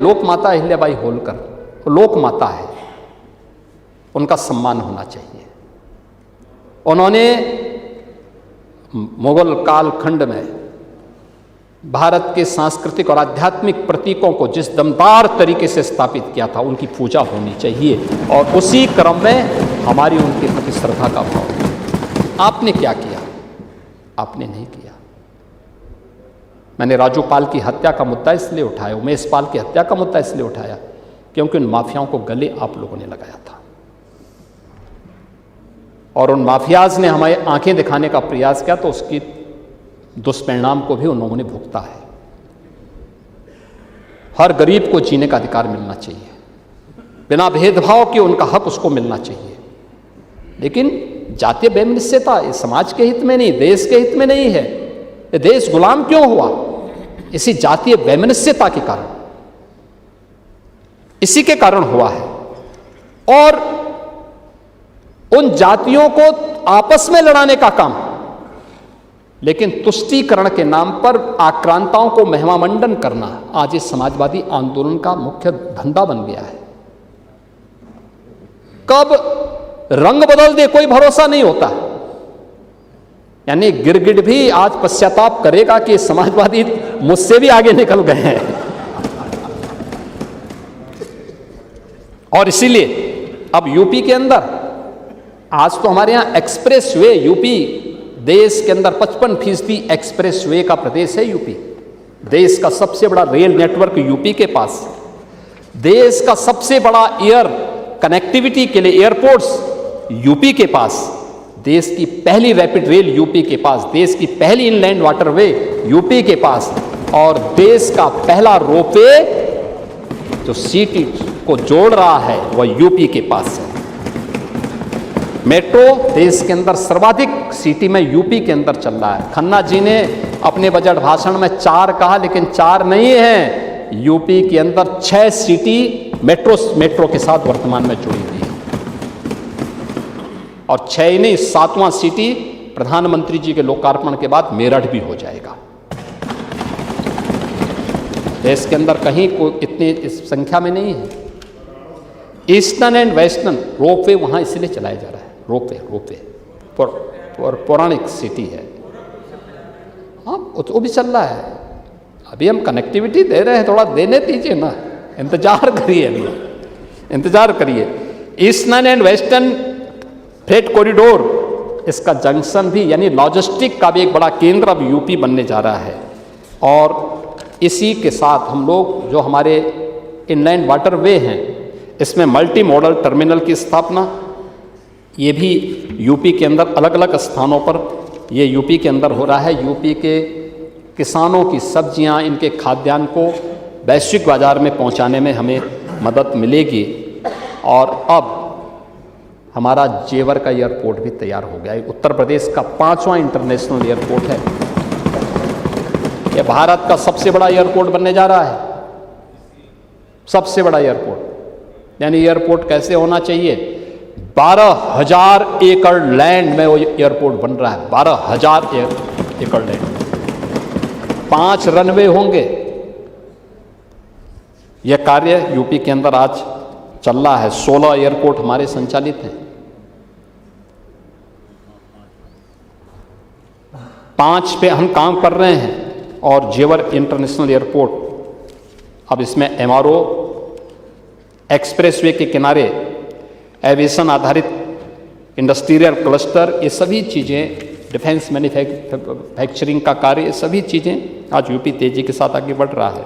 लोक माता अहिल्याबाई होलकर लोक माता है, उनका सम्मान होना चाहिए। उन्होंने मुगल कालखंड में भारत के सांस्कृतिक और आध्यात्मिक प्रतीकों को जिस दमदार तरीके से स्थापित किया था, उनकी पूजा होनी चाहिए और उसी क्रम में हमारी उनके प्रति श्रद्धा का भाव। आपने क्या किया? आपने नहीं किया। मैंने राजू पाल की हत्या का मुद्दा इसलिए उठाया, उमेश पाल की हत्या का मुद्दा इसलिए उठाया क्योंकि उन माफियाओं को गले आप लोगों ने लगाया था और उन माफियाज ने हमें आंखें दिखाने का प्रयास किया, तो उसकी दुष्परिणाम को भी उन्होंने भुगता है। हर गरीब को जीने का अधिकार मिलना चाहिए, बिना भेदभाव के उनका हक उसको मिलना चाहिए। लेकिन जातीय वैमनस्यता इस समाज के हित में नहीं, देश के हित में नहीं है। ये देश गुलाम क्यों हुआ? इसी जातीय वैमनस्यता के कारण, इसी के कारण हुआ है। और उन जातियों को आपस में लड़ाने का काम, लेकिन तुष्टीकरण के नाम पर आक्रांताओं को महिमामंडन करना आज इस समाजवादी आंदोलन का मुख्य धंधा बन गया है। कब रंग बदल दे कोई भरोसा नहीं होता। यानी गिरगिट भी आज पश्चाताप करेगा कि समाजवादी मुझसे भी आगे निकल गए हैं। और इसीलिए अब यूपी के अंदर आज तो हमारे यहां एक्सप्रेस वे, यूपी देश के अंदर 55% एक्सप्रेस वे का प्रदेश है यूपी। देश का सबसे बड़ा रेल नेटवर्क यूपी के पास, देश का सबसे बड़ा एयर कनेक्टिविटी के लिए एयरपोर्ट्स यूपी के पास, देश की पहली रैपिड रेल यूपी के पास, देश की पहली इनलैंड वाटरवे यूपी के पास और देश का पहला रोपवे जो सिटी को जोड़ रहा है वह यूपी के पास है। मेट्रो देश के अंदर सर्वाधिक सिटी में यूपी के अंदर चल रहा है। खन्ना जी ने अपने बजट भाषण में 4 कहा, लेकिन 4 नहीं है, यूपी के अंदर 6 सिटी मेट्रो के साथ वर्तमान में जुड़ी हुई है और 6 ही नहीं, 7वां सिटी प्रधानमंत्री जी के लोकार्पण के बाद मेरठ भी हो जाएगा। देश के अंदर कहीं को इतनी इस संख्या में नहीं है। ईस्टर्न एंड वेस्टर्न रोपवे वहां इसलिए चलाया जा रहा है। रोपवे पौराणिक सिटी है, हाँ वो भी चल रहा है। अभी हम कनेक्टिविटी दे रहे हैं, थोड़ा देने दीजिए ना, इंतजार करिए, अभी इंतजार करिए। Eastern and western freight corridor, इसका जंक्शन भी यानी लॉजिस्टिक का भी एक बड़ा केंद्र अब यूपी बनने जा रहा है। और इसी के साथ हम लोग जो हमारे इनलैंड वाटरवे हैं, इसमें मल्टी मॉडल टर्मिनल की स्थापना, ये भी यूपी के अंदर अलग अलग स्थानों पर ये यूपी के अंदर हो रहा है। यूपी के किसानों की सब्जियां, इनके खाद्यान्न को वैश्विक बाजार में पहुंचाने में हमें मदद मिलेगी। और अब हमारा जेवर का एयरपोर्ट भी तैयार हो गया है। उत्तर प्रदेश का 5वां इंटरनेशनल एयरपोर्ट है। यह भारत का सबसे बड़ा एयरपोर्ट बनने जा रहा है, सबसे बड़ा एयरपोर्ट। यानी एयरपोर्ट कैसे होना चाहिए? 12,000 एकड़ लैंड में वो एयरपोर्ट बन रहा है। 12,000 एकड़ लैंड, 5 रनवे होंगे। यह कार्य यूपी के अंदर आज चल रहा है। 16 एयरपोर्ट हमारे संचालित हैं। 5 पे हम काम कर रहे हैं और जेवर इंटरनेशनल एयरपोर्ट अब इसमें MRO, एक्सप्रेसवे के किनारे एविएशन आधारित इंडस्ट्रियल क्लस्टर, ये सभी चीज़ें, डिफेंस मैन्युफैक्चरिंग का कार्य, ये सभी चीज़ें आज यूपी तेजी के साथ आगे बढ़ रहा है।